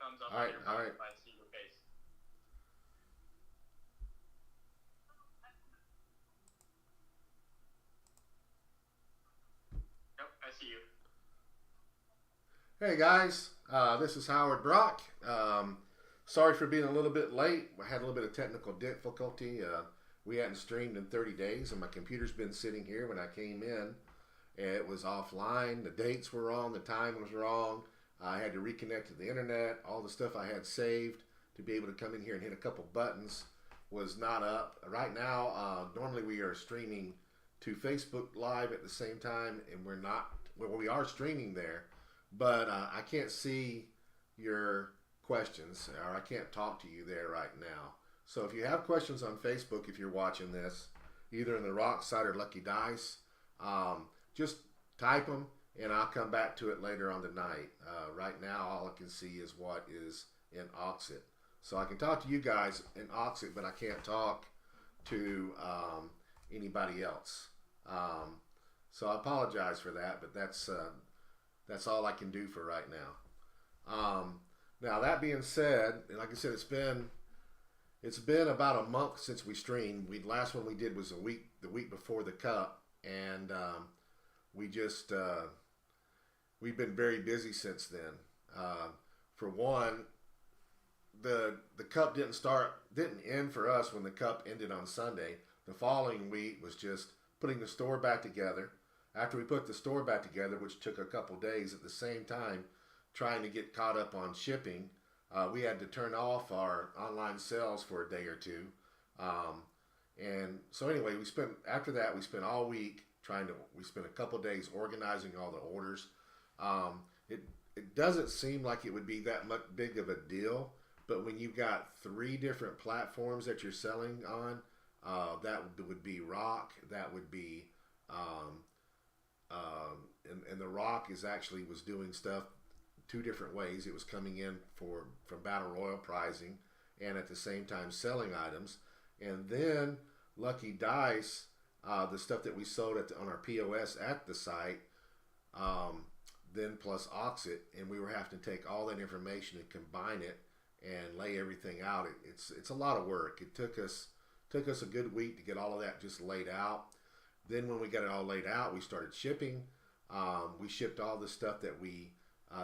thumbs up All on right, your all mic right. if I see your face. Yep, I see you. Hey guys, this is Howard Brock. Sorry for being a little bit late. I had a little bit of technical difficulty. We hadn't streamed in 30 days, and my computer's been sitting here. When I came in, it was offline. The dates were wrong. The time was wrong. I had to reconnect to the internet. All the stuff I had saved to be able to come in here and hit a couple buttons was not up. Right now, normally we are streaming to Facebook Live at the same time, and we're not. Well, we are streaming there, but I can't see your questions, or I can't talk to you there right now. So if you have questions on Facebook, if you're watching this, either in the Rock side or Lucky Dice, just type them, and I'll come back to it later on tonight. Right now, all I can see is what is in Oxit. So I can talk to you guys in Oxit, but I can't talk to anybody else. So I apologize for that, but that's all I can do for right now. Now that being said, like I said, it's been about a month since we streamed. We last one we did was the week before the Cup, and we just we've been very busy since then. For one, the Cup didn't end for us when the Cup ended on Sunday. The following week was just putting the store back together. After we put the store back together, which took a couple days, at the same time trying to get caught up on shipping, we had to turn off our online sales for a day or two. And so anyway, we spent all week we spent a couple days organizing all the orders. Um, it it doesn't seem like it would be that much big of a deal, but when you've got three different platforms that you're selling on, that would be Rock, that would be um, and the Rock is actually was doing stuff two different ways. It was coming in from Battle Royal pricing, and at the same time selling items. And then Lucky Dice, the stuff that we sold on our POS at the site, um, then plus Oxit, and we were having to take all that information and combine it and lay everything out. It's a lot of work. It took us a good week to get all of that just laid out. Then when we got it all laid out, we started shipping. We shipped all the stuff that we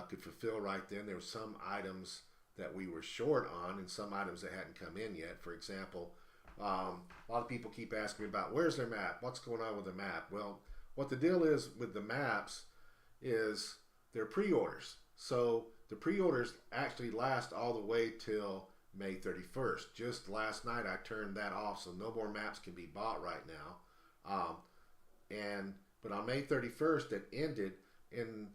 could fulfill right then. There were some items that we were short on, and some items that hadn't come in yet. For example, a lot of people keep asking me about where's their map, what's going on with the map. Well, what the deal is with the maps is they're pre-orders. So the pre-orders actually last all the way till May 31st. Just last night I turned that off, so no more maps can be bought right now. And but on May 31st it ended, and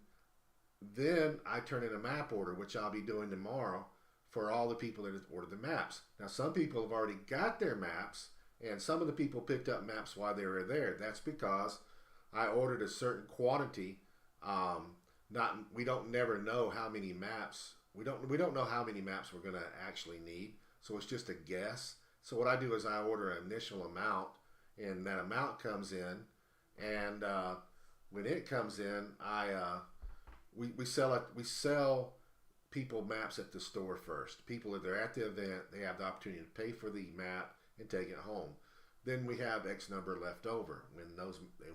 then I turn in a map order, which I'll be doing tomorrow for all the people that have ordered the maps. Now some people have already got their maps, and some of the people picked up maps while they were there. That's because I ordered a certain quantity. Not we don't never know how many maps we don't know how many maps we're gonna actually need. So it's just a guess. So what I do is I order an initial amount, and that amount comes in, and when it comes in, we sell it. We sell people maps at the store first. People, if they're at the event, they have the opportunity to pay for the map and take it home. Then we have X number left over. And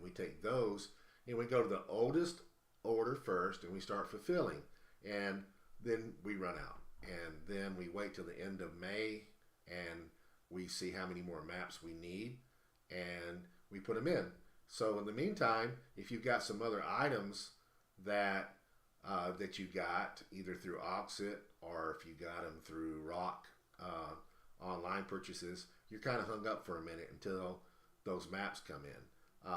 we take those and we go to the oldest order first, and we start fulfilling, and then we run out, and then we wait till the end of May, and we see how many more maps we need, and we put them in. So in the meantime, if you've got some other items that that you got either through Oxit, or if you got them through Rock online purchases, you're kind of hung up for a minute until those maps come in.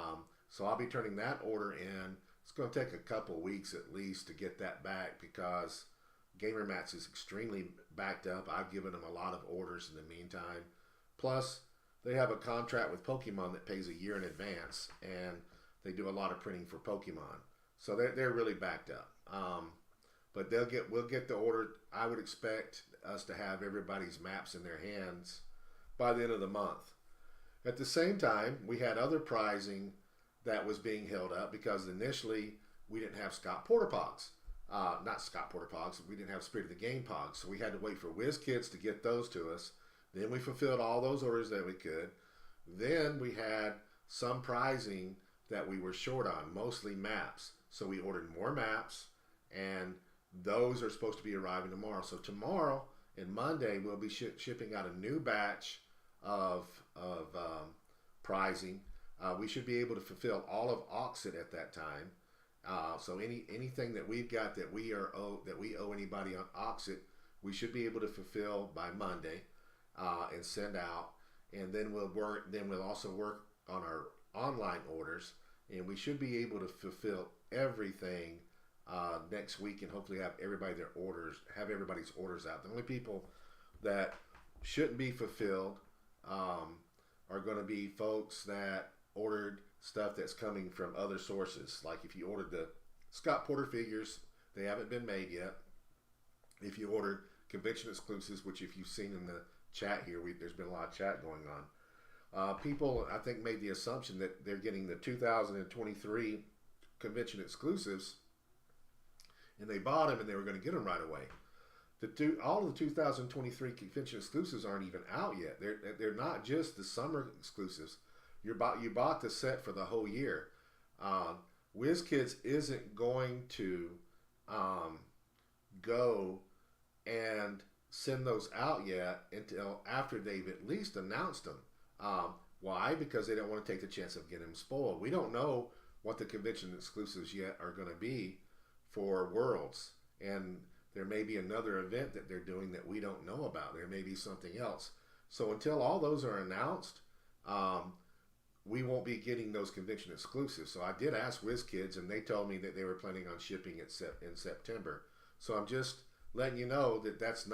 So I'll be turning that order in. It's going to take a couple weeks at least to get that back, because GamerMats is extremely backed up. I've given them a lot of orders in the meantime. Plus, they have a contract with Pokemon that pays a year in advance, and they do a lot of printing for Pokemon. So they're really backed up. But we'll get the order. I would expect us to have everybody's maps in their hands by the end of the month. At the same time, we had other pricing that was being held up because initially we didn't have Scott Portapogs. Not Scott Porter Pogs. We didn't have Spirit of the Game Pogs, so we had to wait for WizKids to get those to us. Then we fulfilled all those orders that we could. Then we had some prizing that we were short on, mostly maps. So we ordered more maps, and those are supposed to be arriving tomorrow. So tomorrow and Monday we'll be shipping out a new batch of prizing. We should be able to fulfill all of Oxit at that time. So anything that we've got that we owe anybody on Oxit, we should be able to fulfill by Monday and send out. And then we'll also work on our online orders, and we should be able to fulfill everything next week, and hopefully have everybody's orders out. The only people that shouldn't be fulfilled are going to be folks that ordered stuff that's coming from other sources. Like if you ordered the Scott Porter figures, they haven't been made yet. If you ordered convention exclusives, which if you've seen in the chat here, there's been a lot of chat going on. People, I think, made the assumption that they're getting the 2023 convention exclusives, and they bought them and they were going to get them right away. All of the 2023 convention exclusives aren't even out yet. They're not just the summer exclusives. You bought the set for the whole year. WizKids isn't going to go and send those out yet until after they've at least announced them. Why? Because they don't want to take the chance of getting them spoiled. We don't know what the convention exclusives yet are going to be for Worlds, and there may be another event that they're doing that we don't know about. There may be something else. So until all those are announced, we won't be getting those convention exclusives. So I did ask WizKids, and they told me that they were planning on shipping it in September. So I'm just letting you know that that's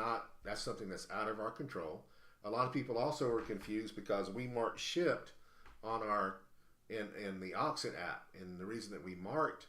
something that's out of our control. A lot of people also were confused because we marked shipped on in the Oxit app, and the reason that we marked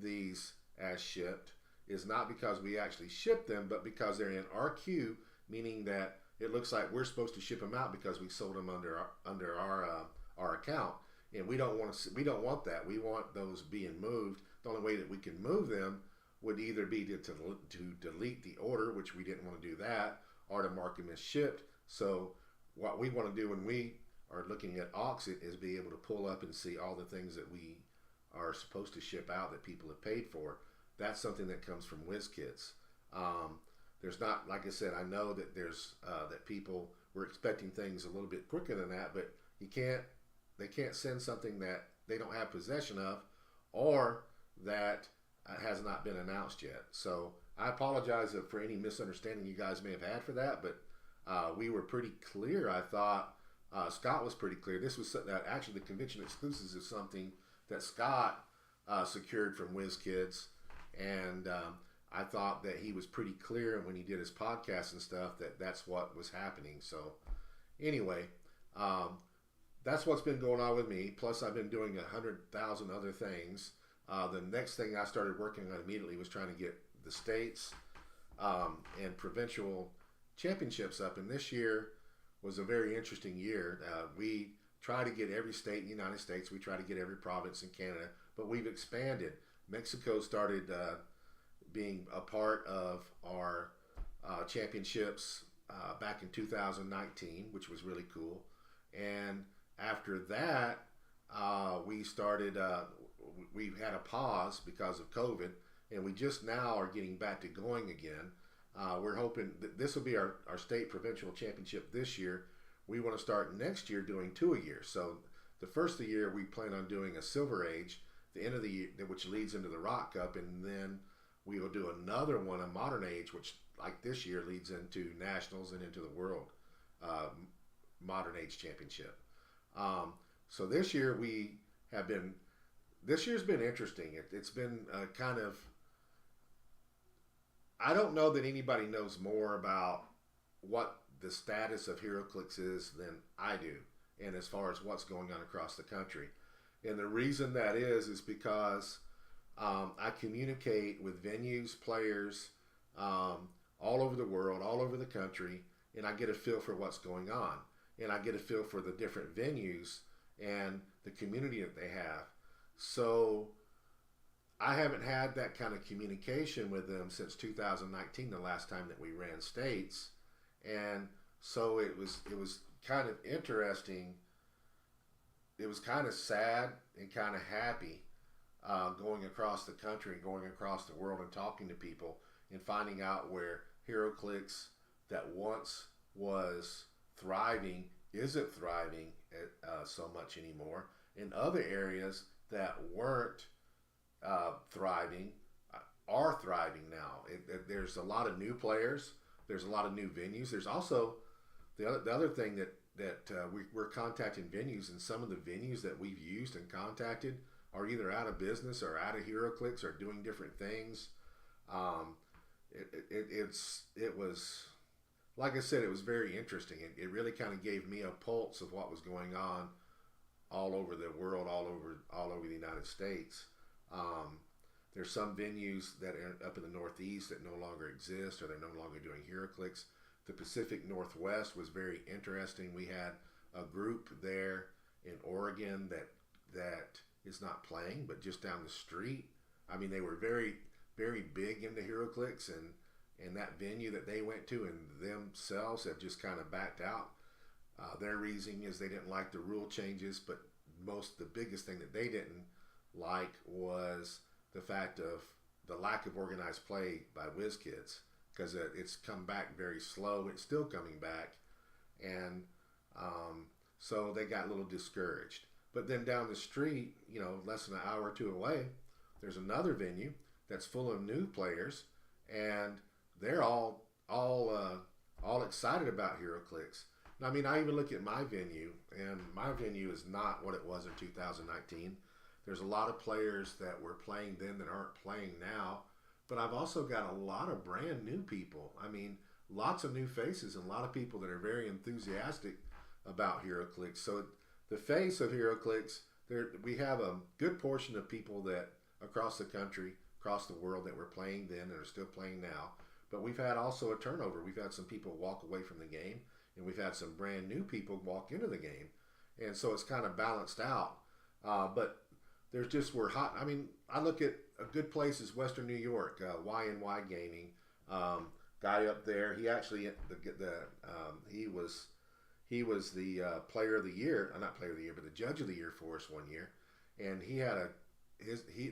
these as shipped is not because we actually shipped them, but because they're in our queue, meaning that it looks like we're supposed to ship them out because we sold them under our account, and we don't want that. We want those being moved. The only way that we can move them would either be to delete the order, which we didn't want to do that, or to mark them as shipped. So what we want to do when we are looking at Oxit is be able to pull up and see all the things that we are supposed to ship out that people have paid for. That's something that comes from WizKids. There's not, like I said, I know that there's that people were expecting things a little bit quicker than that, but they can't send something that they don't have possession of, or that has not been announced yet. So I apologize for any misunderstanding you guys may have had for that, but we were pretty clear. I thought Scott was pretty clear. This was actually the convention exclusives is something that Scott secured from WizKids, and I thought that he was pretty clear when he did his podcast and stuff that that's what was happening. So anyway, that's what's been going on with me. Plus, I've been doing 100,000 other things. The next thing I started working on immediately was trying to get the states and provincial championships up. And this year was a very interesting year. We try to get every state in the United States. We try to get every province in Canada, but we've expanded. Mexico started being a part of our championships back in 2019, which was really cool. And after that, we started, we had a pause because of COVID, and we just now are getting back to going again. We're hoping that this will be our state provincial championship this year. We want to start next year doing 2 a year. So the first of the year, we plan on doing a Silver Age, the end of the year, which leads into the Rock Cup, and then we will do another one, a Modern Age, which like this year leads into Nationals and into the World Modern Age Championship. So this year this year's been interesting. It's been kind of, I don't know that anybody knows more about what the status of HeroClix is than I do, and as far as what's going on across the country. And the reason that is because I communicate with venues, players, all over the world, all over the country, and I get a feel for what's going on. And I get a feel for the different venues and the community that they have. So I haven't had that kind of communication with them since 2019, the last time that we ran states, and so it was kind of interesting. It was kind of sad and kind of happy going across the country and going across the world and talking to people and finding out where HeroClix that once was thriving isn't thriving so much anymore. In other areas that weren't thriving are thriving now. There's a lot of new players. There's a lot of new venues. There's also the other thing that we're contacting venues, and some of the venues that we've used and contacted are either out of business or out of HeroClix or doing different things. Um, it was, like I said, it was very interesting. It really kind of gave me a pulse of what was going on all over the world, all over the United States. Um, there's some venues that are up in the Northeast that no longer exist, or they're no longer doing HeroClix. The Pacific Northwest was very interesting. We had a group there in Oregon that is not playing, but just down the street. I mean, they were very, very big into HeroClix, and that venue that they went to and themselves have just kind of backed out. Their reasoning is they didn't like the rule changes, but the biggest thing that they didn't like was the fact of the lack of organized play by WizKids, because it's come back very slow. It's still coming back, and so they got a little discouraged. But then down the street, less than an hour or two away, there's another venue that's full of new players, and they're all excited about HeroClix. I mean, I even look at my venue, and my venue is not what it was in 2019. There's a lot of players that were playing then that aren't playing now, but I've also got a lot of brand new people. I mean, lots of new faces and a lot of people that are very enthusiastic about HeroClix. So the face of HeroClix, we have a good portion of people that across the country, across the world, that were playing then and are still playing now. But we've had also a turnover. We've had some people walk away from the game, and we've had some brand new people walk into the game. And so it's kind of balanced out. But we're hot. I mean, I look at a good place is Western New York, Y&Y Gaming. Guy up there, he actually, he was the player of the year, not player of the year, but the judge of the year for us one year. And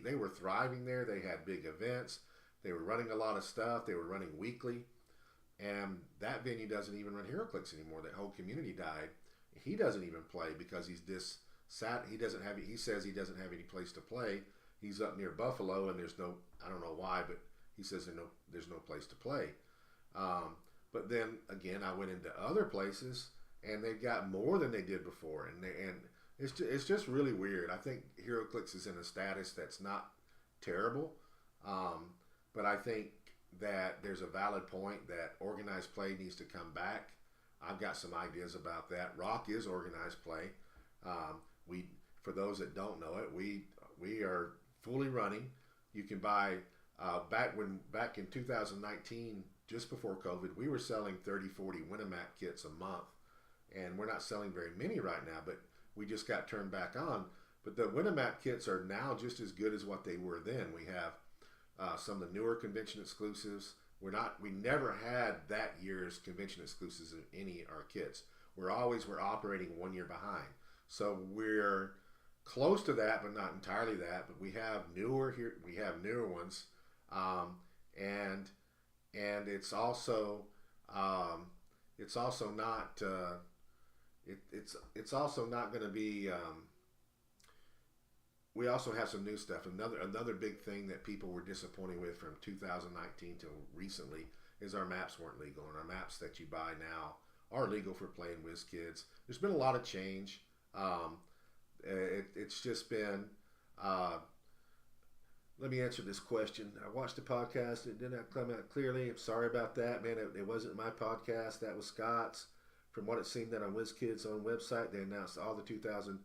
they were thriving there. They had big events. They were running a lot of stuff. They were running weekly. And that venue doesn't even run HeroClix anymore. That whole community died. He doesn't even play because he's he says he doesn't have any place to play. He's up near Buffalo, and I don't know why, but he says there's no place to play. But then again, I went into other places, and they've got more than they did before, and it's just really weird. I think HeroClix is in a status that's not terrible, but I think that there's a valid point that organized play needs to come back. I've got some ideas about that. Rock is organized play. For those that don't know it, we are fully running. You can buy back in 2019, just before COVID, we were selling 30, 40 Winamap kits a month, and we're not selling very many right now, but we just got turned back on. But the Winamap kits are now just as good as what they were then. We have some of the newer convention exclusives. We never had that year's convention exclusives in any of our kits. We're operating 1 year behind. So we're close to that, but not entirely that. But we have newer ones, and it's also not it's also not going to be. We also have some new stuff. Another big thing that people were disappointed with from 2019 till recently is our maps weren't legal, and our maps that you buy now are legal for playing WizKids. There's been a lot of change. It's just been. Let me answer this question. I watched the podcast. It did not come out clearly. I'm sorry about that, man. It wasn't my podcast. That was Scott's. From what it seemed that on WizKids' own website, they announced all the 2000.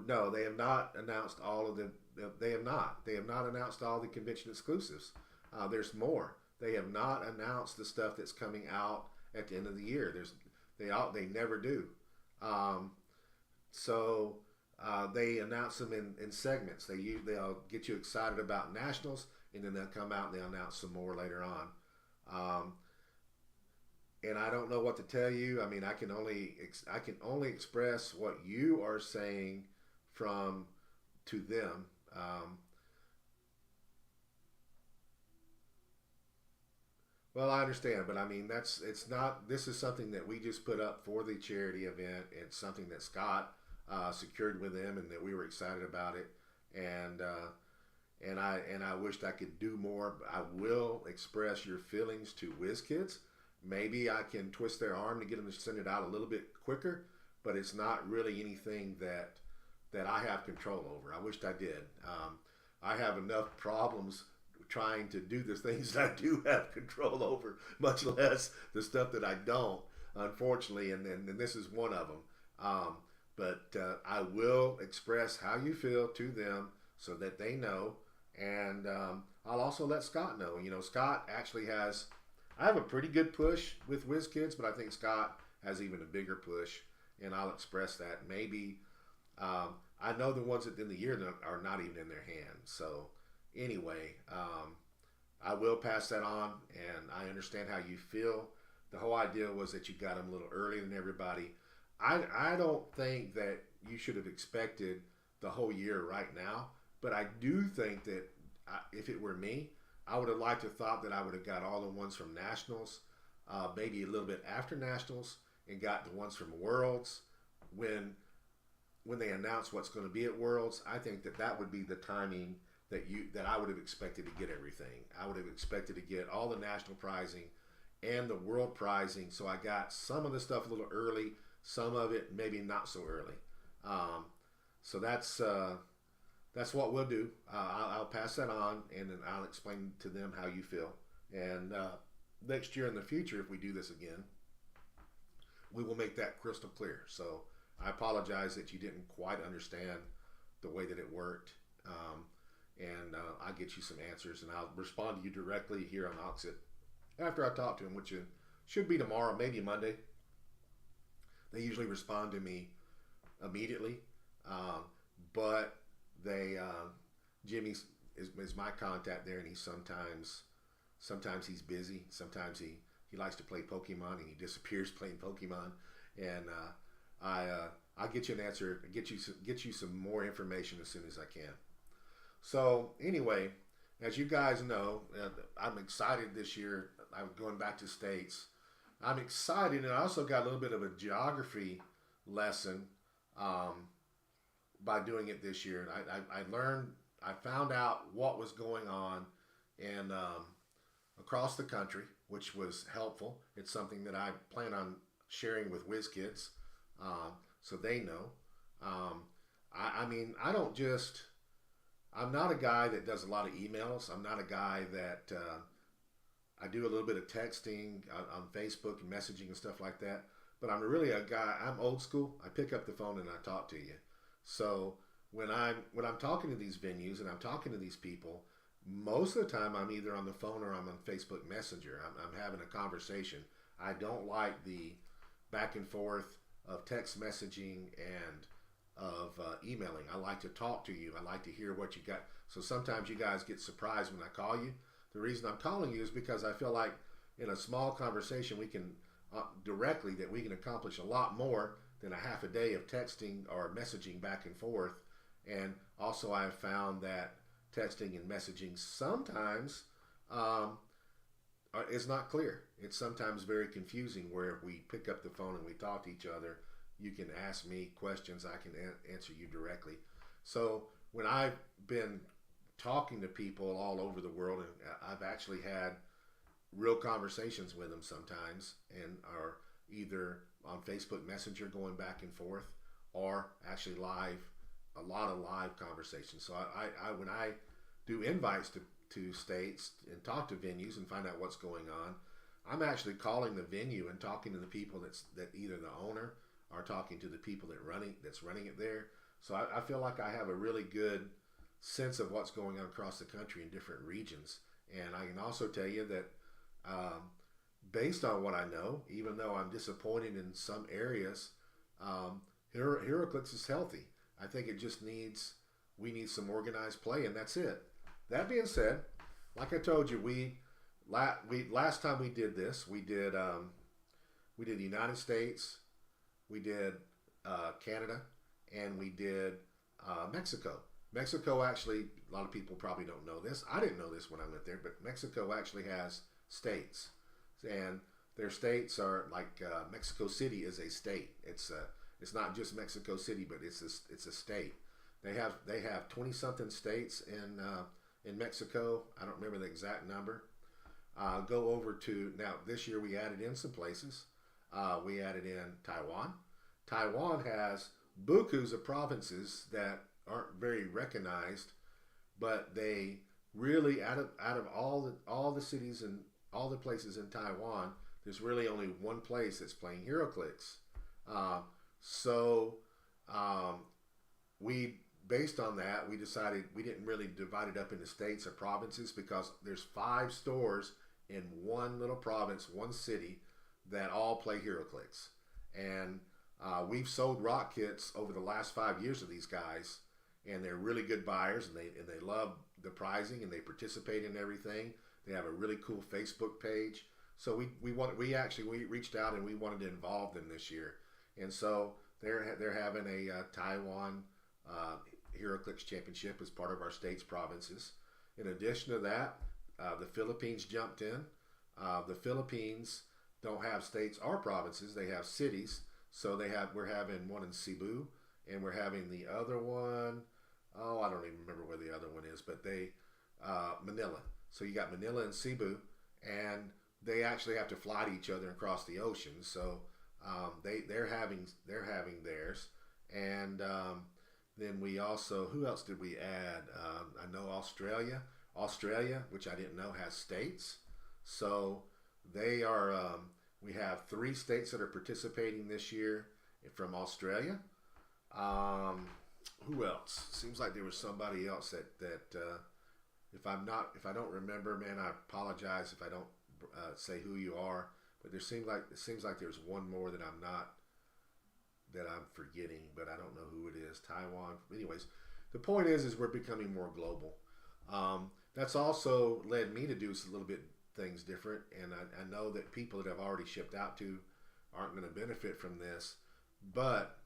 No, they have not announced all of them. They have not. They have not announced all the convention exclusives. There's more. They have not announced the stuff that's coming out at the end of the year. They never do. So they announce them in segments. They'll get you excited about nationals, and then they'll come out and they'll announce some more later on. And I don't know what to tell you. I mean, I can only express what you are saying from to them. Well, I understand, but I mean it's not. This is something that we just put up for the charity event. It's something that Scott secured with them, and that we were excited about it. And I wished I could do more. I will express your feelings to WizKids. Maybe I can twist their arm to get them to send it out a little bit quicker, but it's not really anything that I have control over. I wished I did. I have enough problems trying to do the things that I do have control over, much less the stuff that I don't, unfortunately, and this is one of them. But I will express how you feel to them so that they know, and I'll also let Scott know. You know, Scott actually has, I have a pretty good push with WizKids, but I think Scott has even a bigger push, and I'll express that. Maybe, I know the ones at the end of the year that are not even in their hands, so anyway, I will pass that on, and I understand how you feel. The whole idea was that you got them a little earlier than everybody. I don't think that you should have expected the whole year right now, but I do think that if it were me, I would have liked to thought that I would have got all the ones from Nationals, maybe a little bit after Nationals, and got the ones from Worlds when they announce what's going to be at Worlds. I think that would be the timing that I would have expected to get everything. I would have expected to get all the national prizing and the world prizing. So I got some of the stuff a little early, some of it maybe not so early. So that's what we'll do. I'll pass that on, and then I'll explain to them how you feel. And next year in the future, if we do this again, we will make that crystal clear. So I apologize that you didn't quite understand the way that it worked. And I'll get you some answers, and I'll respond to you directly here on Oxit after I talk to them, which should be tomorrow, maybe Monday. They usually respond to me immediately, but Jimmy is my contact there, and he's sometimes he's busy, sometimes he likes to play Pokemon, and he disappears playing Pokemon, and I'll get you an answer, get you some more information as soon as I can. So anyway, as you guys know, I'm excited this year. I'm going back to states. I'm excited, and I also got a little bit of a geography lesson by doing it this year. I found out what was going on in across the country, which was helpful. It's something that I plan on sharing with WizKids, so they know. I mean, I'm not a guy that does a lot of emails. I'm not a guy that I do a little bit of texting on Facebook and messaging and stuff like that. But I'm really a guy. I'm old school. I pick up the phone and I talk to you. So when I'm talking to these venues and I'm talking to these people, most of the time I'm either on the phone or I'm on Facebook Messenger. I'm having a conversation. I don't like the back and forth of text messaging and of emailing. I like to talk to you. I like to hear what you got. So sometimes you guys get surprised when I call you. The reason I'm calling you is because I feel like in a small conversation we can directly that we can accomplish a lot more than a half a day of texting or messaging back and forth. And also I have found that texting and messaging sometimes is not clear. It's sometimes very confusing where if we pick up the phone and we talk to each other, you can ask me questions, I can answer you directly. So when I've been talking to people all over the world, and I've actually had real conversations with them sometimes, and are either on Facebook Messenger going back and forth, or actually a lot of live conversations. So I when I do invites to states and talk to venues and find out what's going on, I'm actually calling the venue and talking to the people that either the owner are talking to the people that's running it there. So I feel like I have a really good sense of what's going on across the country in different regions. And I can also tell you that based on what I know, even though I'm disappointed in some areas, HeroClix is healthy. I think it just we need some organized play, and that's it. That being said, like I told you, last time we did this, we did the United States, we did Canada, and we did Mexico. Mexico actually, a lot of people probably don't know this. I didn't know this when I went there, but Mexico actually has states, and their states are like Mexico City is a state. It's not just Mexico City, but it's a state. They have 20 something states in Mexico. I don't remember the exact number. Go over to now. This year we added in some places. We added in Taiwan. Taiwan has bukus of provinces that aren't very recognized, but they really out of all the cities and all the places in Taiwan, there's really only one place that's playing HeroClix. So we based on that, we decided we didn't really divide it up into states or provinces because there's 5 stores in one little province, one city that all play HeroClix, and we've sold rock kits over the last 5 years to these guys, and they're really good buyers, and they love the pricing, and they participate in everything. They have a really cool Facebook page. So we reached out and we wanted to involve them this year, and so they're having a Taiwan HeroClix Championship as part of our states provinces. In addition to that, the Philippines jumped in. The Philippines don't have states or provinces; they have cities. So we're having one in Cebu, and we're having the other one. Oh, I don't even remember where the other one is, but Manila. So you got Manila and Cebu, and they actually have to fly to each other across the ocean. So they're having theirs, and then we also, who else did we add? I know Australia, which I didn't know has states. So they are. We have 3 states that are participating this year from Australia. Who else? Seems like there was somebody else that if I don't remember, man, I apologize if I don't say who you are. But it seems like there's one more that I'm forgetting, but I don't know who it is. Taiwan. Anyways, the point is we're becoming more global. That's also led me to do a little bit things different, and I know that people that I've already shipped out to aren't going to benefit from this, but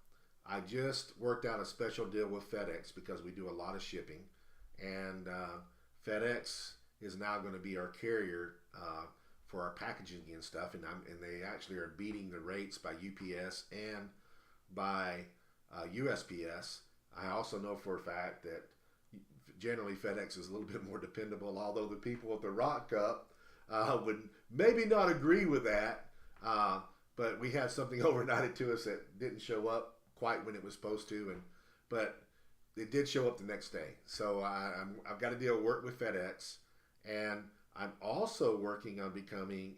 I just worked out a special deal with FedEx because we do a lot of shipping, and FedEx is now going to be our carrier for our packaging and stuff, and they actually are beating the rates by UPS and by USPS. I also know for a fact that generally FedEx is a little bit more dependable, although the people at the Rock Cup would maybe not agree with that, but we had something overnighted to us that didn't show up quite when it was supposed to, but it did show up the next day. So I've got to deal work with FedEx, and I'm also working on becoming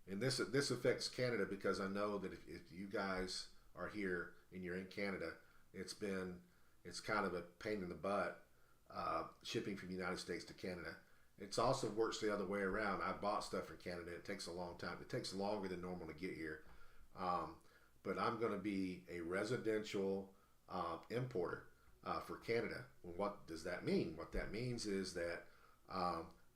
and this affects Canada because I know that if you guys are here and you're in Canada, it's kind of a pain in the butt shipping from the United States to Canada. It's also works the other way around. I bought stuff from Canada. It takes a long time. It takes longer than normal to get here. But I'm going to be a residential importer for Canada. Well, what does that mean? What that means is that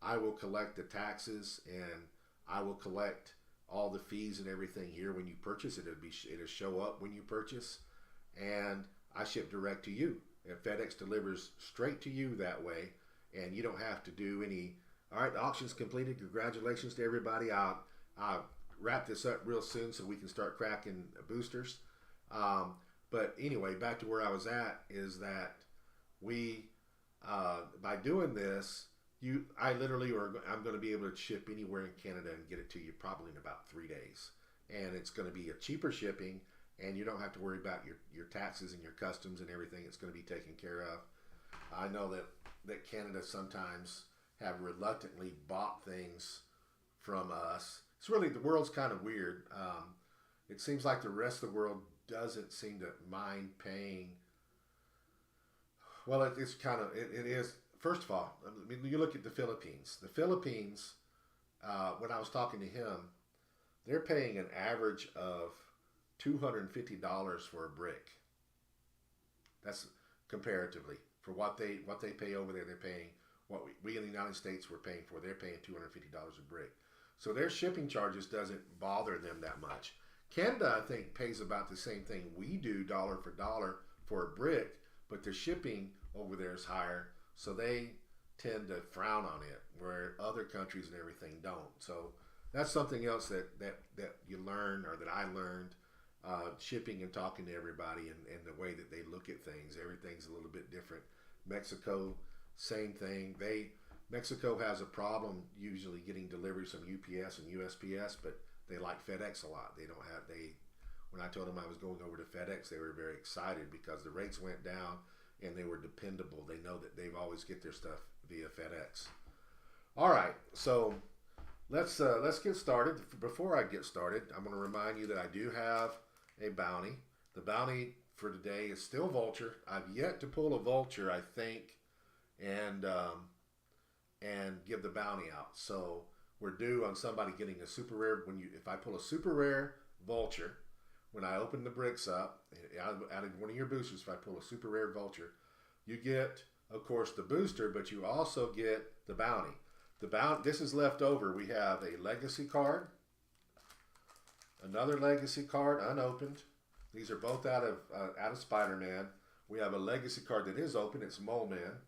I will collect the taxes and I will collect all the fees and everything here when you purchase it. It'll show up when you purchase, and I ship direct to you. And FedEx delivers straight to you that way, and you don't have to do any. All right, the auction's completed. Congratulations to everybody. I'll wrap this up real soon so we can start cracking boosters. But anyway, back to where I was at is that we, by doing this, I'm going to be able to ship anywhere in Canada and get it to you probably in about 3 days. And it's going to be a cheaper shipping, and you don't have to worry about your taxes and your customs and everything. It's going to be taken care of. I know that Canada sometimes have reluctantly bought things from us. It's really, the world's kind of weird. It seems like the rest of the world doesn't seem to mind paying. Well, it is. First of all, I mean, you look at the Philippines. The Philippines, when I was talking to him, they're paying an average of $250 for a brick. That's comparatively for what they pay over there. They're paying what we in the United States we're paying for. They're paying $250 a brick. So their shipping charges doesn't bother them that much. Canada, I think, pays about the same thing we do, dollar for dollar, for a brick, but the shipping over there is higher, so they tend to frown on it, where other countries and everything don't. So that's something else that you learn, or that I learned, shipping and talking to everybody, and the way that they look at things. Everything's a little bit different. Mexico, same thing. Mexico has a problem usually getting deliveries from UPS and USPS, but they like FedEx a lot. When I told them I was going over to FedEx, they were very excited because the rates went down and they were dependable. They know that they've always get their stuff via FedEx. All right, so let's get started. Before I get started, I'm going to remind you that I do have a bounty. The bounty for today is still Vulture. I've yet to pull a Vulture, I think, and give the bounty out. So we're due on somebody getting a super rare. If I pull a super rare Vulture, when I open the bricks up out of one of your boosters, if I pull a super rare Vulture, you get, of course, the booster, but you also get the bounty. This is left over. We have a legacy card, another legacy card unopened. These are both out of Spider-Man. We have a legacy card that is open. It's Mole Man,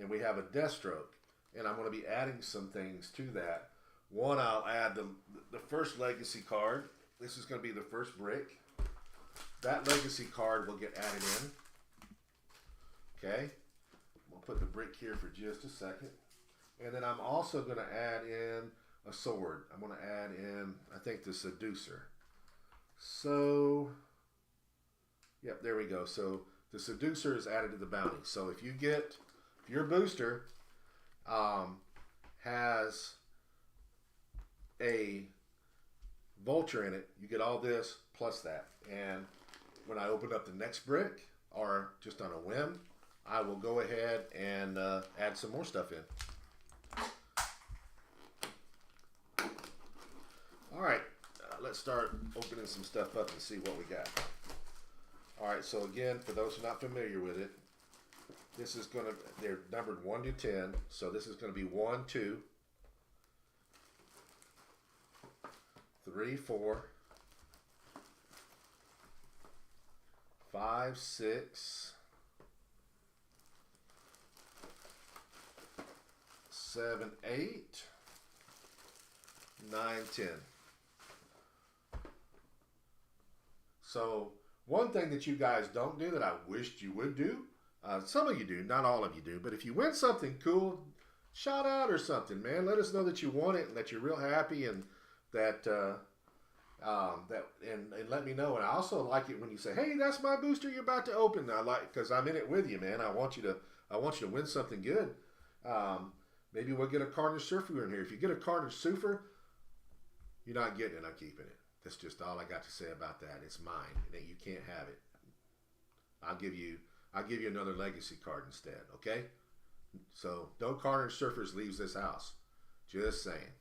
and we have a Deathstroke. And I'm going to be adding some things to that. One, I'll add the first legacy card. This is going to be the first brick. That legacy card will get added in. Okay. We'll put the brick here for just a second. And then I'm also going to add in a sword. I'm going to add in, I think, the Seducer. So, yep, there we go. So the Seducer is added to the bounty. So if your booster has a Vulture in it, you get all this plus that. And when I open up the next brick, or just on a whim, I will go ahead and add some more stuff in. All right, let's start opening some stuff up and see what we got. All right, so again, for those who are not familiar with it, this is going to, they're numbered 1 to 10, so this is going to be 1, 2, 3, 4, 5, 6, 7, 8, 9, 10. So one thing that you guys don't do that I wished you would do, some of you do, not all of you do, but if you win something cool, shout out or something, man. Let us know that you won it and that you're real happy, and that and let me know. And I also like it when you say, "Hey, that's my booster you're about to open." I like, because I'm in it with you, man. I want you to win something good. Maybe we'll get a Carnage Surfer in here. If you get a Carnage Surfer, you're not getting it. I'm keeping it. That's just all I got to say about that. It's mine. You can't have it. I'll give you another legacy card instead. Okay? So no Carnage Surfers leaves this house. Just saying.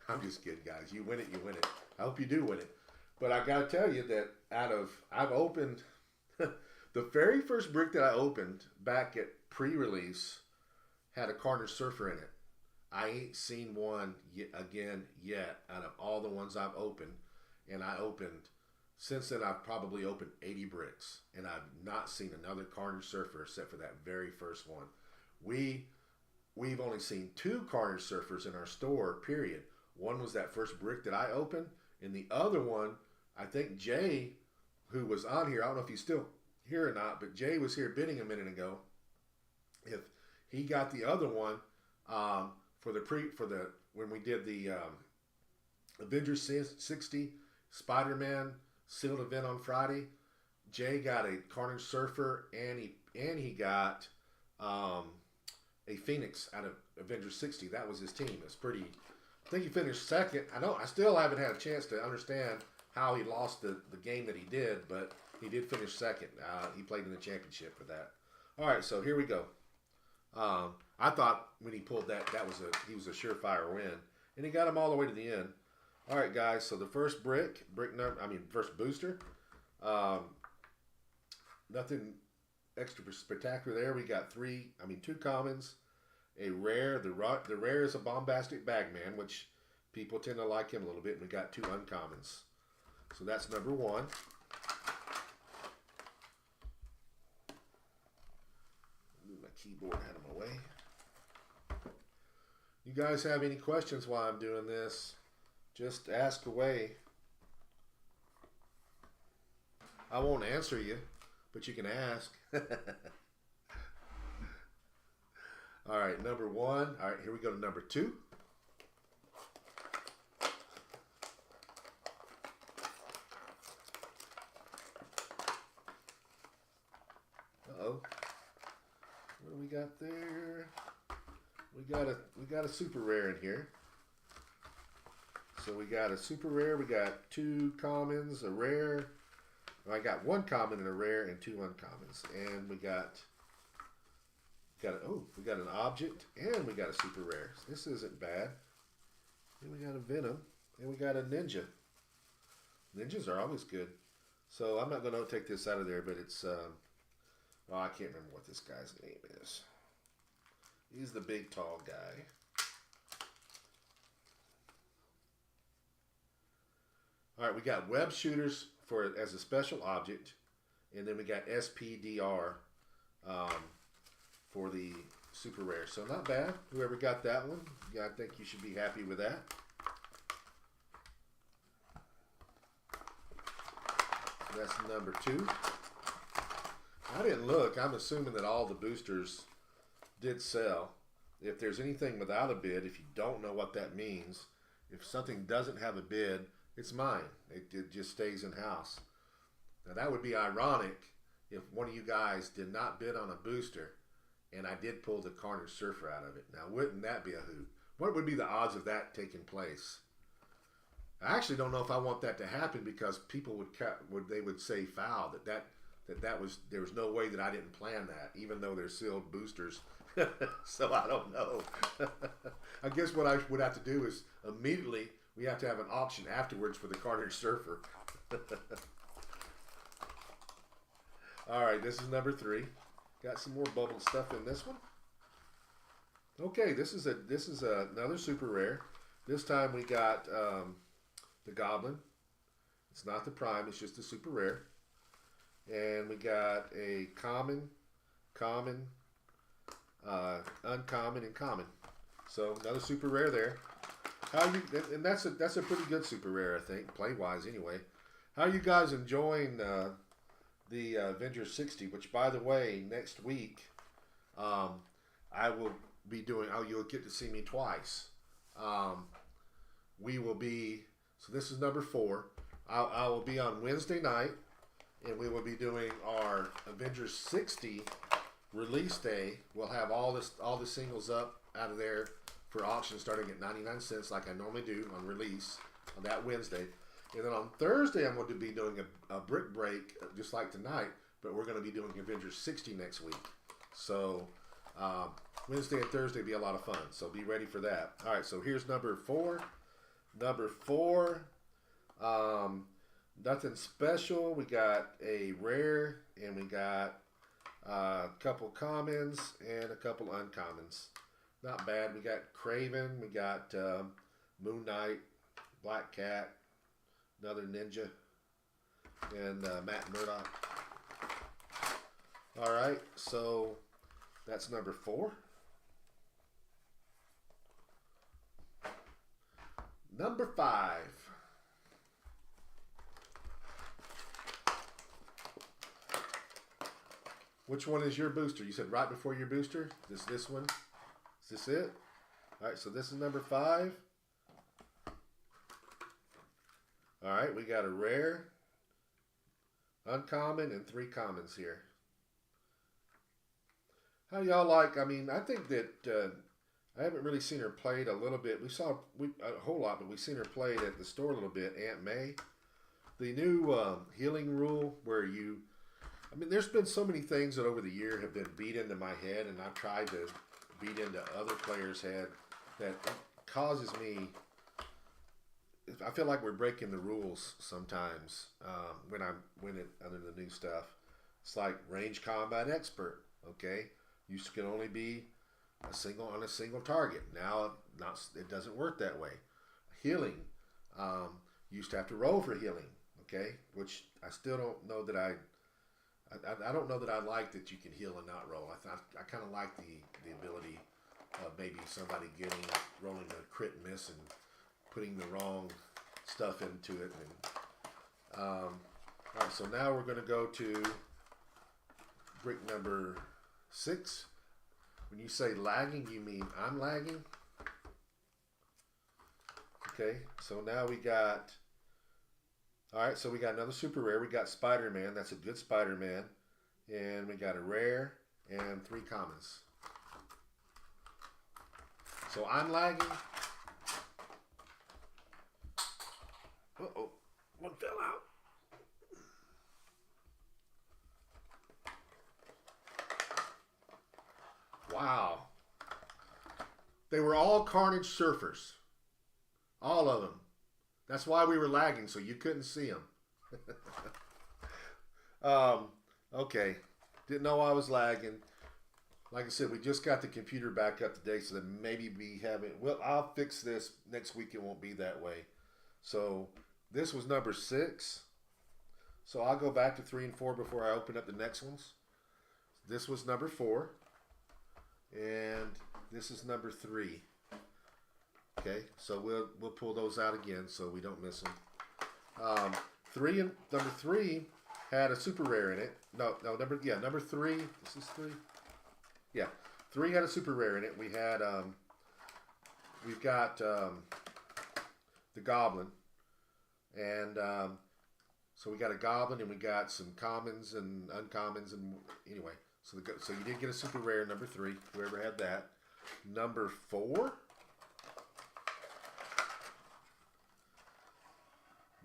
I'm just kidding, guys. You win it, you win it. I hope you do win it. But I got to tell you that I've opened the very first brick that I opened back at pre-release had a Carnage Surfer in it. I ain't seen one yet out of all the ones I've opened. And since then I've probably opened 80 bricks. And I've not seen another Carnage Surfer except for that very first one. We've only seen 2 Carnage Surfers in our store, period. One was that first brick that I opened. And the other one, I think Jay, who was on here, I don't know if he's still here or not, but Jay was here bidding a minute ago. If he got the other one, when we did the Avengers 60 Spider-Man sealed event on Friday, Jay got a Carnage Surfer and he got a Phoenix out of Avengers 60. That was his team. It's pretty. I think he finished second. I still haven't had a chance to understand how he lost the game that he did, but he did finish second. He played in the championship for that. All right, so here we go. I thought when he pulled he was a surefire win, and he got him all the way to the end. All right, guys. So the first first booster. Nothing extra spectacular there. We got two commons, a rare. The rare is a Bombastic Bagman, which people tend to like him a little bit. And we got 2 uncommons. So that's number 1. Move my keyboard out of my way. You guys have any questions while I'm doing this? Just ask away. I won't answer you, but you can ask. All right, number 1. All right, here we go to number 2. Uh-oh. What do we got there? We got a super rare in here. So we got a super rare, we got 2 commons, a rare. I got 1 common and a rare and 2 uncommons. And we got an object and we got a super rare. So this isn't bad. Then we got a Venom and we got a Ninja. Ninjas are always good. So I'm not going to take this out of there, but it's I can't remember what this guy's name is. He's the big tall guy. All right, we got web shooters as a special object, and then we got SPDR for the super rare. So not bad. Whoever got that one, yeah, I think you should be happy with that. That's number 2. I didn't look. I'm assuming that all the boosters did sell. If there's anything without a bid, if you don't know what that means, if something doesn't have a bid, it's mine. It just stays in-house. Now, that would be ironic if one of you guys did not bid on a booster and I did pull the Carnage Surfer out of it. Now, wouldn't that be a hoot? What would be the odds of that taking place? I actually don't know if I want that to happen because people would say foul there was no way that I didn't plan that, even though they're sealed boosters. So I don't know. I guess what I would have to do is immediately we have to have an auction afterwards for the Carnage Surfer. All right, this is number 3. Got some more bubble stuff in this one. Okay, this is another super rare. This time we got the Goblin. It's not the Prime, it's just the super rare. And we got a common, uncommon, and common. So another super rare there. And that's a pretty good super rare, I think, play wise anyway. How are you guys enjoying the Avengers 60? Which, by the way, next week I will be doing. You'll get to see me twice. We will be. So this is number 4. I will be on Wednesday night, and we will be doing our Avengers 60 release day. We'll have all the singles up out of there for auction starting at 99 cents like I normally do on release on that Wednesday. And then on Thursday I'm going to be doing a brick break just like tonight, but we're going to be doing Avengers 60 next week. So Wednesday and Thursday will be a lot of fun, so be ready for that. All right, so here's number 4. Number 4, nothing special. We got a rare and we got a couple commons and a couple uncommons. Not bad. We got Craven. We got Moon Knight, Black Cat, another Ninja, and Matt Murdock. All right, so that's number 4. Number 5. Which one is your booster? You said right before your booster? This one? Is this it? All right, so this is number 5. All right, we got a rare, uncommon, and 3 commons here. How y'all like? I mean, I think that I haven't really seen her played a little bit. We saw a whole lot, but we've seen her played at the store a little bit. Aunt May, the new healing rule where I mean, there's been so many things that over the year have been beat into my head, and I've tried to beat into other players' head that causes me I feel like we're breaking the rules sometimes when I'm winning under the new stuff. It's like range combat expert. Okay, used to can only be a single target. Now, not it doesn't work that way. Healing, used to have to roll for healing. Okay, which I still don't know that I don't know that I like that you can heal and not roll. I kind of like the ability of maybe somebody rolling a crit miss and putting the wrong stuff into it. And all right, so now we're going to go to brick number 6. When you say lagging, you mean I'm lagging? Okay, so now we got, all right, so we got another super rare. We got Spider-Man. That's a good Spider-Man. And we got a rare and 3 commons. So I'm lagging. Uh-oh, one fell out. Wow. They were all Carnage Surfers. All of them. That's why we were lagging, so you couldn't see them. Okay. Didn't know I was lagging. Like I said, we just got the computer back up today, so that maybe we haven't. Well, I'll fix this next week. It won't be that way. So this was number 6. So I'll go back to 3 and 4 before I open up the next ones. This was number 4. And this is number 3. Okay, so we'll pull those out again so we don't miss them. Number 3 had a super rare in it. Number 3. This is 3. Yeah, 3 had a super rare in it. We've got the Goblin, and so we got a Goblin, and we got some commons and uncommons, and anyway. So you did get a super rare, number 3, whoever had that. Number 4.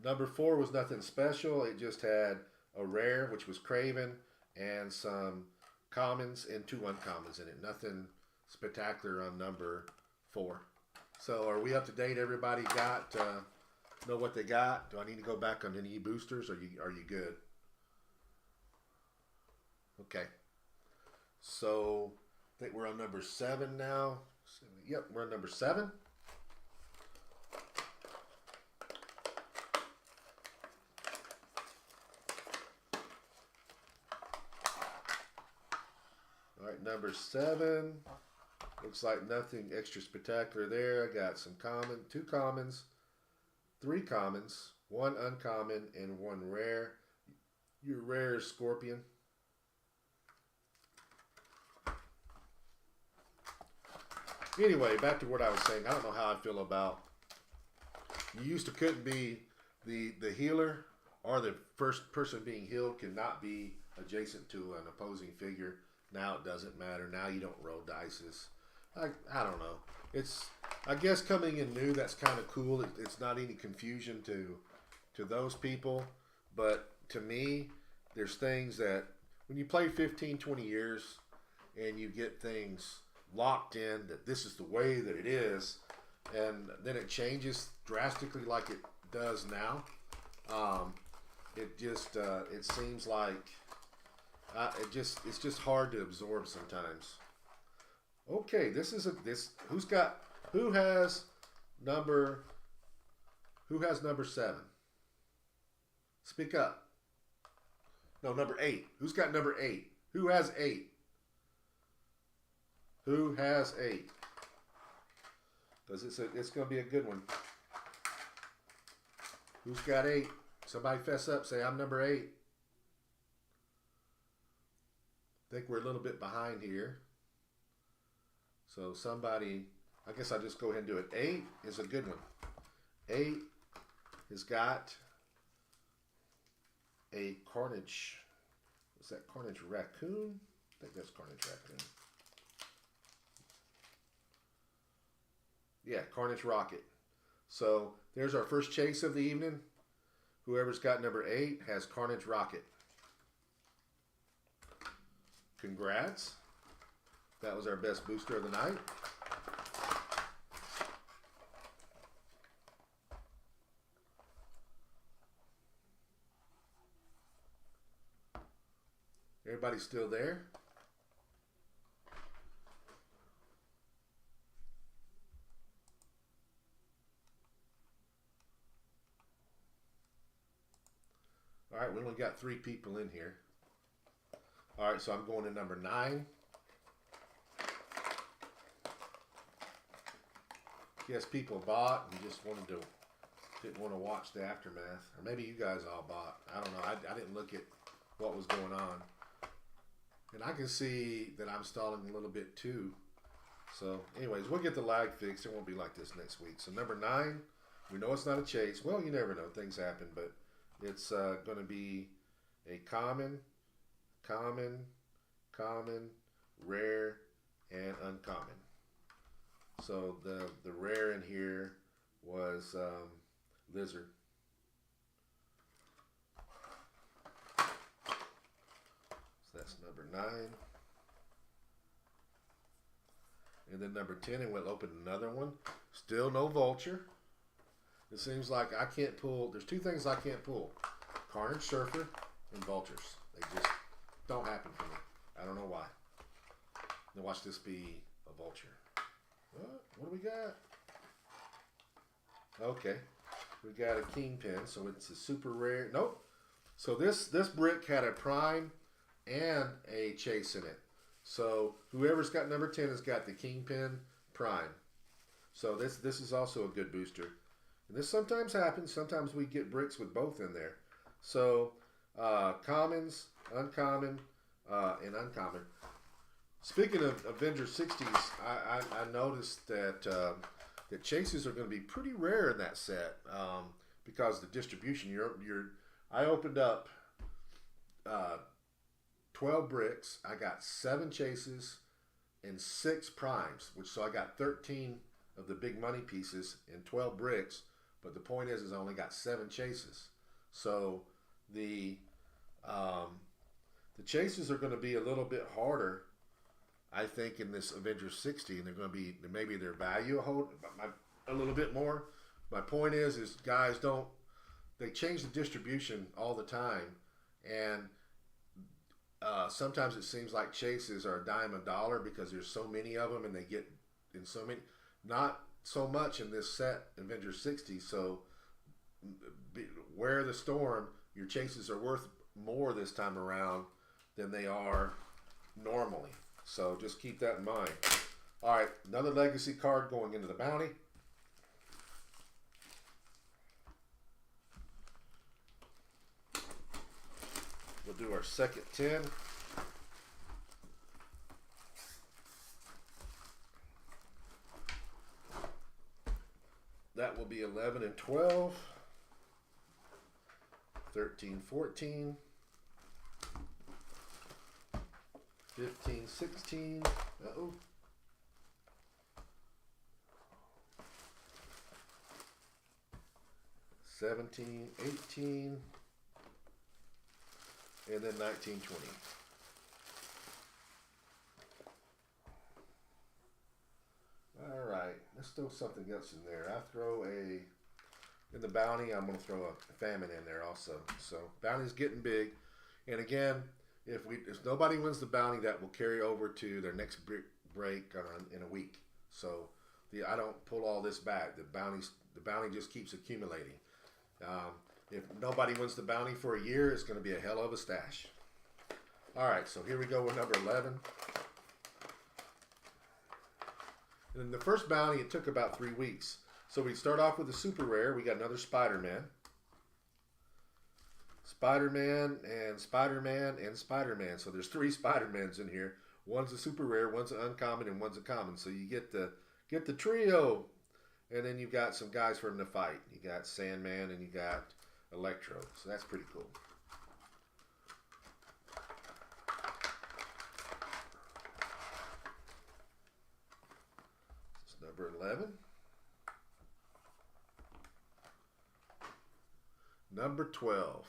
Number 4 was nothing special. It just had a rare, which was Craven, and some commons and 2 uncommons in it. Nothing spectacular on number 4. So are we up to date? Everybody got know what they got? Do I need to go back on any boosters? Are you good? Okay. So I think we're on number 7 now. Yep, we're on number 7. All right, number 7. Looks like nothing extra spectacular there. I got some 2 commons, 3 commons, 1 uncommon, and 1 rare. Your rare is Scorpion. Anyway, back to what I was saying. I don't know how I feel about. You used to couldn't be the healer or the first person being healed cannot be adjacent to an opposing figure. Now it doesn't matter. Now you don't roll dices. I don't know. It's, I guess, coming in new. That's kind of cool. It's not any confusion to those people, but to me, there's things that when you play 15, 20 years and you get things locked in that this is the way that it is, and then it changes drastically like it does now. It seems like it's just hard to absorb sometimes. Okay, who has number 7? Speak up. No, number 8. Who's got number 8? Who has 8? Who has 8? Because it's going to be a good one. Who's got 8? Somebody fess up. Say, I'm number 8. I think we're a little bit behind here. So somebody, I guess I'll just go ahead and do it. 8 is a good one. 8 has got a Carnage. Is that Carnage Raccoon? I think that's Carnage Raccoon. Yeah, Carnage Rocket. So there's our first chase of the evening. Whoever's got number 8 has Carnage Rocket. Congrats. That was our best booster of the night. everybody's still there. All right, we only got 3 people in here. All right, so I'm going to number 9. Yes, people bought and just didn't want to watch the aftermath. Or maybe you guys all bought. I don't know. I didn't look at what was going on. And I can see that I'm stalling a little bit too. So anyways, we'll get the lag fixed. It won't be like this next week. So number 9, we know it's not a chase. Well, you never know. Things happen. But it's going to be a common, rare, and uncommon. So the rare in here was lizard. So that's number 9. And then number 10, and we'll open another one. Still no vulture. It seems like I can't pull. There's 2 things I can't pull: Carnage Surfer and vultures. They just don't happen for me. I don't know why. Now watch this be a vulture. What do we got? Okay. We got a kingpin, so it's a super rare. Nope. So this brick had a prime and a chase in it. So whoever's got number 10 has got the kingpin prime. So this is also a good booster. And this sometimes happens. Sometimes we get bricks with both in there. So commons, uncommon, and uncommon. Speaking of Avengers 60s, I noticed that that chases are going to be pretty rare in that set because the distribution. I opened up 12 bricks. I got 7 chases and 6 primes, so I got 13 of the big money pieces and 12 bricks. But the point is I only got 7 chases. So the chases are going to be a little bit harder, I think, in this Avengers 60, and they're going to be maybe their value a little bit more. My point is guys they change the distribution all the time, and sometimes it seems like chases are a dime a dollar because there's so many of them, and they get in so many. Not so much in this set, Avengers 60. So wear the storm. Your chases are worth more this time around than they are normally. So just keep that in mind. All right, another legacy card going into the bounty. We'll do our second 10. That will be 11 and 12, 13, 14, 15, 16, 17, 18, and then 19, 20. All right, let's throw something else in there. In the bounty, I'm going to throw a famine in there also. So bounty's getting big. And again, if nobody wins the bounty, that will carry over to their next break in a week. So I don't pull all this back. The bounty just keeps accumulating. If nobody wins the bounty for a year, it's going to be a hell of a stash. All right, so here we go with number 11. And in the first bounty, it took about 3 weeks. So we start off with a super rare. We got another Spider-Man. Spider-Man and Spider-Man and Spider-Man. So there's 3 Spider-Mans in here. One's a super rare, one's an uncommon, and one's a common. So you get the trio. And then you've got some guys for them to fight. You got Sandman and you got Electro. So that's pretty cool. This is number 11. Number 12.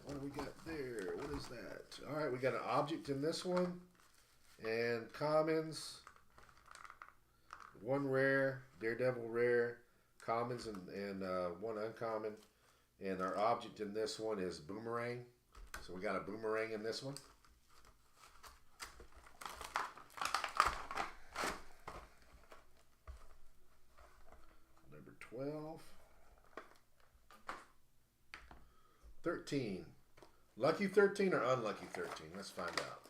What do we got there? What is that? All right, we got an object in this one, and commons, one rare, Daredevil rare, commons, and one uncommon. And our object in this one is Boomerang. So we got a Boomerang in this one. Number 12. 13. Lucky 13 or unlucky 13? Let's find out.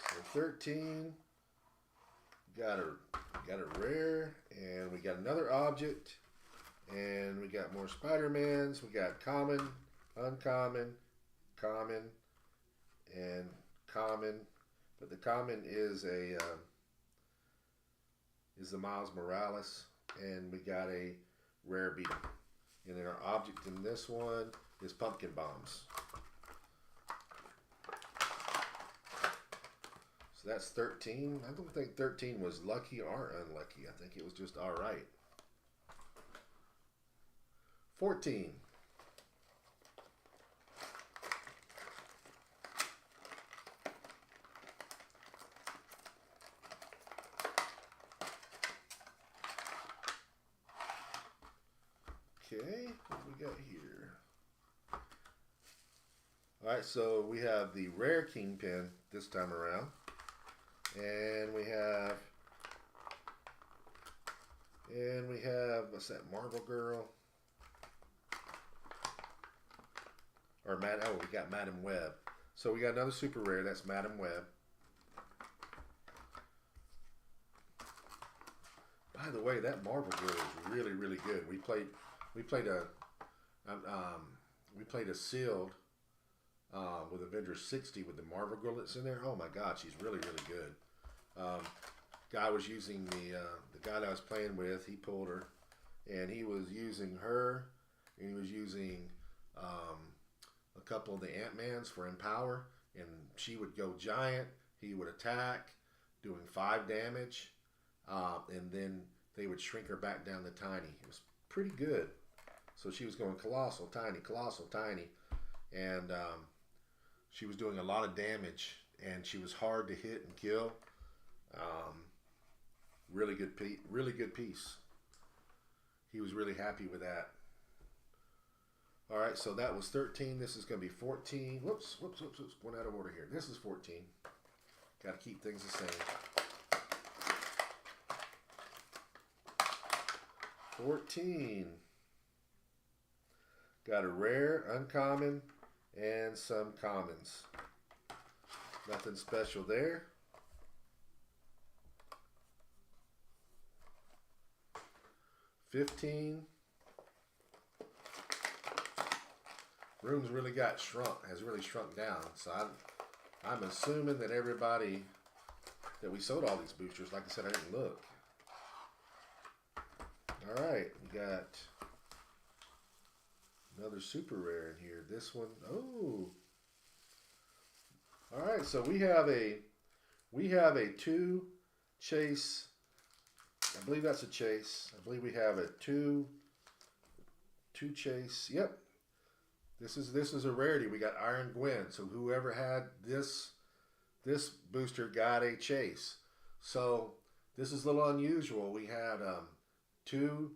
So 13. Got a rare, and we got another object, and we got more Spider-Mans. We got common, uncommon, common, and common. But the common is the Miles Morales, and we got a rare beetle. And then our object in this one is pumpkin bombs. So that's 13. I don't think 13 was lucky or unlucky. I think it was just all right. 14. Okay, what we got here? All right, so we have the rare Kingpin this time around. And we have, what's that, Marvel Girl? Or we got Madam Web. So we got another super rare, that's Madam Web. By the way, that Marvel Girl is really, really good. We played a sealed with Avengers 60 with the Marvel Girl that's in there. Oh my God, she's really, really good. Guy was using the guy that I was playing with. He pulled her, and he was using her, and he was using a couple of the Ant-Mans for Empower, and she would go giant. He would attack, doing 5 damage, and then they would shrink her back down to tiny. It was pretty good. So she was going colossal, tiny, and she was doing a lot of damage, and she was hard to hit and kill. Really good piece. He was really happy with that. All right, so that was 13. This is going to be 14. Whoops. Going out of order here. This is 14. Got to keep things the same. 14. Got a rare, uncommon, and some commons. Nothing special there. 15. Room's really has really shrunk down. So I'm assuming that everybody, that we sold all these boosters. Like I said, I didn't look. All right, we got another super rare in here. This one, oh. All right, so we have a 2 chase. I believe that's a chase. I believe we have a 2 chase. Yep. This is a rarity. We got Iron Gwen. So whoever had this booster got a chase. So this is a little unusual. We had two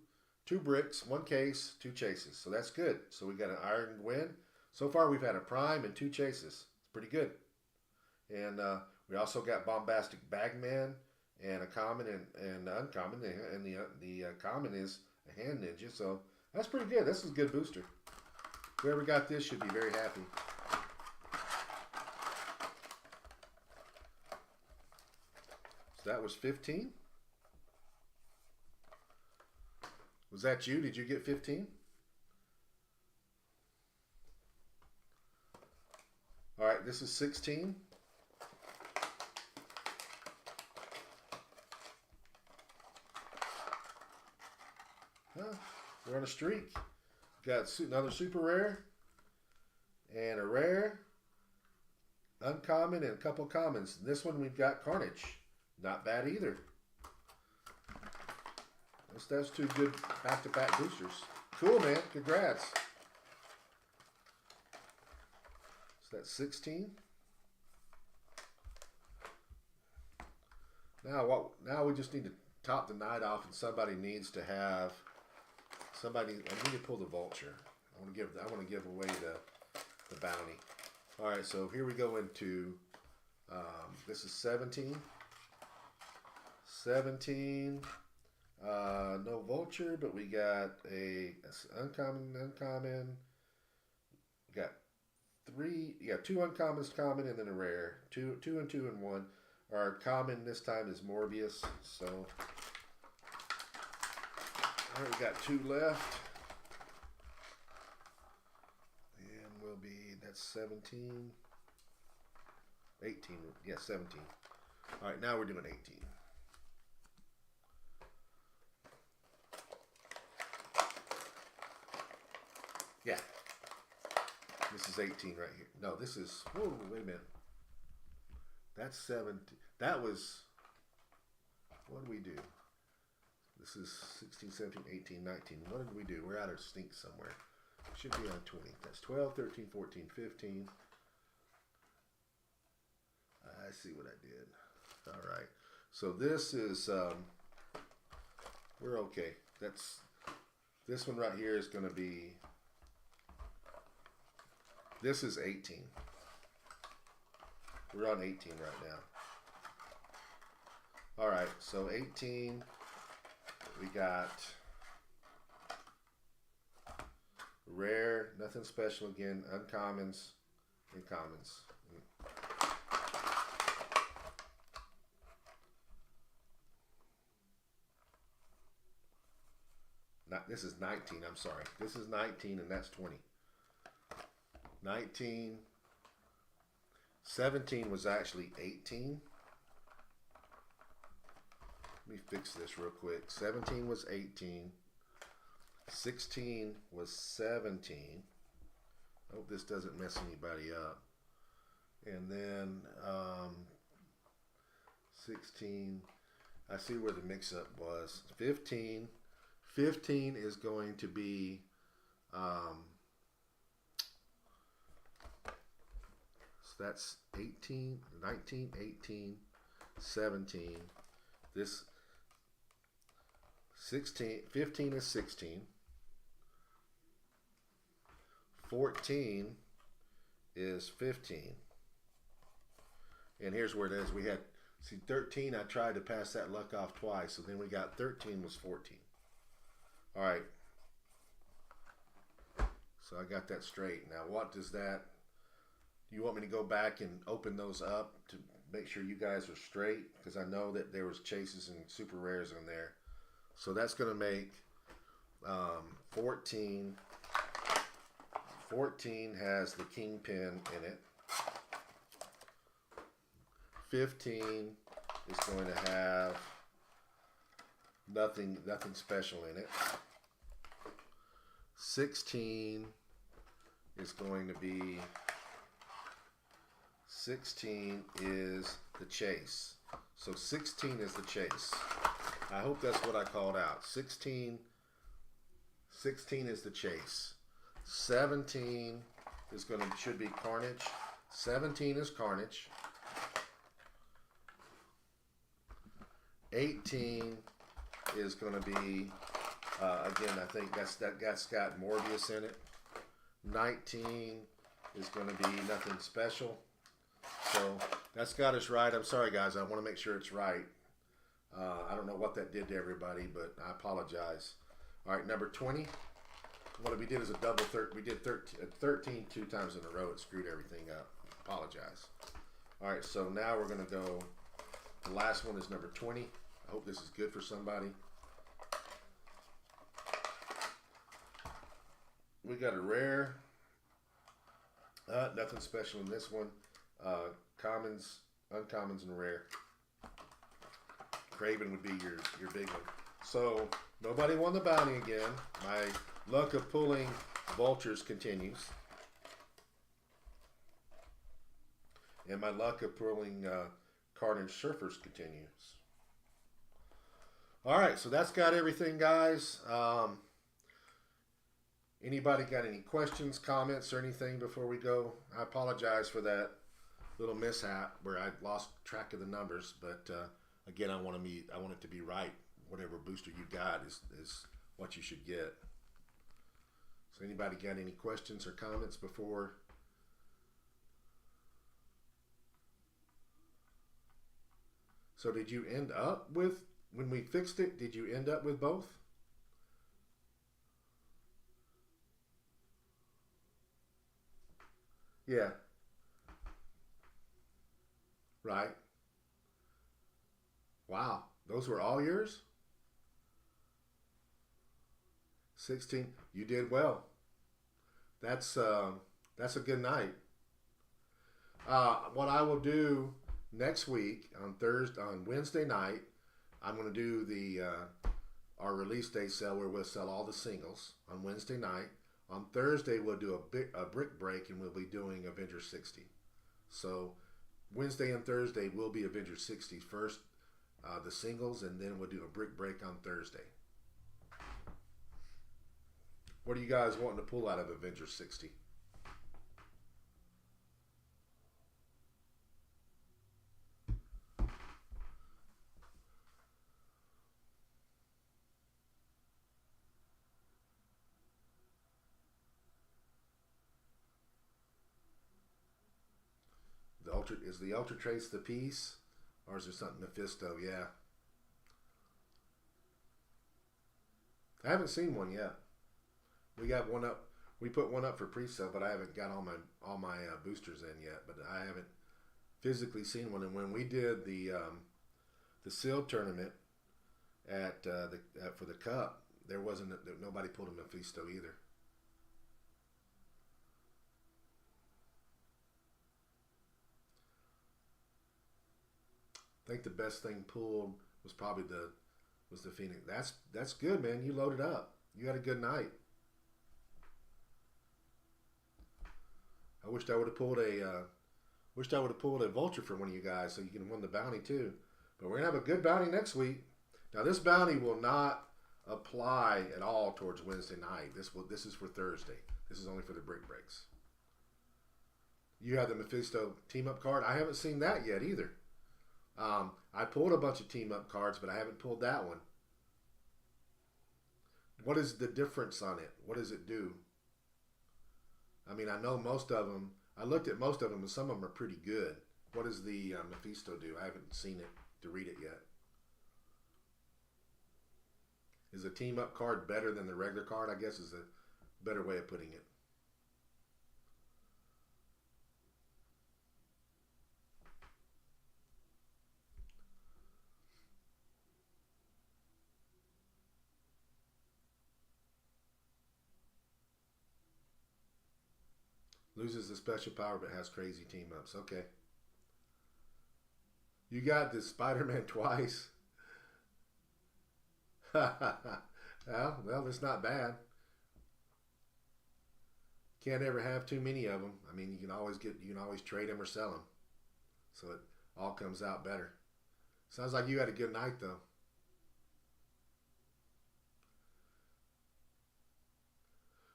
bricks, 1 case, 2 chases. So that's good. So we got an Iron Gwen. So far we've had a prime and 2 chases. It's pretty good. And we also got Bombastic Bagman and a common and uncommon. And the common is a Hand Ninja. So that's pretty good. This is a good booster. Whoever got this should be very happy. So that was 15. Was that you? Did you get 15? All right, this is 16. We're on a streak. Got another super rare and a rare, uncommon, and a couple commons. This one we've got Carnage. Not bad either. That's 2 good back-to-back boosters. Cool, man. Congrats. So that's 16. Now we just need to top the night off, and somebody needs to have somebody. I need to pull the vulture. I want to give away the bounty. All right, so here we go into this is 17. 17. No vulture, but we got a uncommon. We got three. Yeah, two uncommons, common, and then a rare. Two and two and one. Our common this time is Morbius. So, all right, we got two left. And we'll be, that's 17. 18. Yeah, 17. All right, now we're doing 18. Yeah. This is 18 right here. No, this is, whoa, wait a minute. That's 17. That was, what did we do? This is 16, 17, 18, 19. What did we do? We're out of sync somewhere. It should be on 20. That's 12, 13, 14, 15. I see what I did. All right. So this is, we're okay. That's, this one right here is going to be, this is 18. We're on 18 right now. All right, so 18, we got rare, nothing special again, uncommons, and commons. This is 19, I'm sorry. This is 19 and that's 20. 19, 17 was actually 18. Let me fix this real quick. 17 was 18. 16 was 17. I hope this doesn't mess anybody up. And then 16, I see where the mix-up was. 15 is going to be so that's 18, 19, 18, 17. This 16, 15 is 16. 14 is 15. And here's where it is. We had, see, 13, I tried to pass that luck off twice. So then we got 13 was 14. All right. So I got that straight. Now what does that, do you want me to go back and open those up to make sure you guys are straight? Because I know that there was chases and super rares in there. So that's going to make 14. 14 has the Kingpin in it. 15 is going to have nothing special in it. 16 is going to be, 16 is the chase. So 16 is the chase. I hope that's what I called out. 16 is the chase. 17 is going to, should be Carnage. 17 is Carnage. 18 is going to be, again, I think that's got Morbius in it. 19 is going to be nothing special. So that's got us right. I'm sorry, guys. I want to make sure it's right. I don't know what that did to everybody, but I apologize. All right, number 20. What we did is a double. We did 13 two times in a row. It screwed everything up. Apologize. All right, so now we're going to go. The last one is number 20. I hope this is good for somebody. We got a rare. Nothing special in this one. Commons, uncommons, and rare. Kraven would be your big one. So nobody won the bounty again. My luck of pulling vultures continues. And my luck of pulling Carnage Surfers continues. Alright, so that's got everything, guys. Anybody got any questions, comments, or anything before we go? I apologize for that little mishap where I lost track of the numbers, but again, I want it to be right. Whatever booster you got is what you should get. So anybody got any questions or comments before? So did you end up with, when we fixed it, did you end up with both? Yeah. Right. Wow. Those were all yours? 16. You did well. That's a good night. What I will do next week on Wednesday night, I'm going to do the our release day sale where we'll sell all the singles on Wednesday night. On Thursday we'll do a brick break and we'll be doing Avengers 60. So Wednesday and Thursday will be Avengers 60 first, the singles, and then we'll do a brick break on Thursday. What are you guys wanting to pull out of Avengers 60? Is the Ultra Trace the piece, or is there something Mephisto? Yeah, I haven't seen one yet. We got one up. We put one up for pre-sale, but I haven't got all my boosters in yet. But I haven't physically seen one. And when we did the sealed tournament for the cup, there wasn't nobody pulled a Mephisto either. I think the best thing pulled was probably the Phoenix. That's good, man. You loaded up. You had a good night. I wished I would have pulled a vulture for one of you guys so you can win the bounty too. But we're gonna have a good bounty next week. Now this bounty will not apply at all towards Wednesday night. This is for Thursday. This is only for the brick breaks. You have the Mephisto team up card. I haven't seen that yet either. I pulled a bunch of team up cards, but I haven't pulled that one. What is the difference on it? What does it do? I mean, I know most of them. I looked at most of them, and some of them are pretty good. What does the Mephisto do? I haven't seen it to read it yet. Is a team up card better than the regular card? I guess is a better way of putting it. Loses the special power but has crazy team ups. Okay. You got this Spider-Man twice. Well, it's not bad. Can't ever have too many of them. I mean, you can always trade them or sell them. So it all comes out better. Sounds like you had a good night though.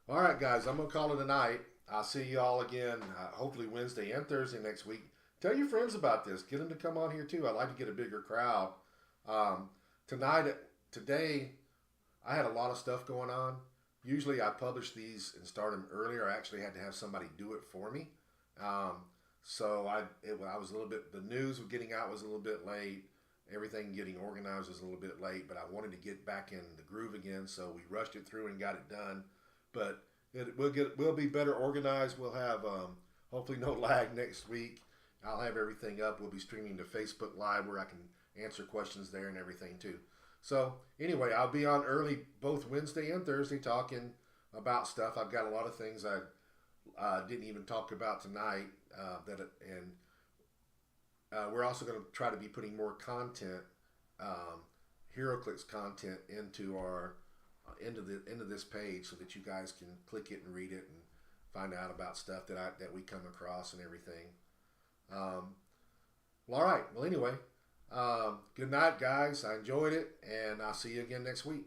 All right, guys, I'm gonna call it a night. I'll see you all again, hopefully Wednesday and Thursday next week. Tell your friends about this. Get them to come on here too. I'd like to get a bigger crowd. Today, I had a lot of stuff going on. Usually I publish these and start them earlier. I actually had to have somebody do it for me. So I was a little bit, the news of getting out was a little bit late. Everything getting organized was a little bit late, but I wanted to get back in the groove again. So we rushed it through and got it done. But we'll be better organized. We'll have hopefully no lag next week. I'll have everything up. We'll be streaming to Facebook Live where I can answer questions there and everything too. So anyway, I'll be on early both Wednesday and Thursday talking about stuff. I've got a lot of things I didn't even talk about tonight. We're also going to try to be putting more content, HeroClix content into our into this page so that you guys can click it and read it and find out about stuff that we come across and everything. Well, all right. Well, anyway, good night, guys. I enjoyed it, and I'll see you again next week.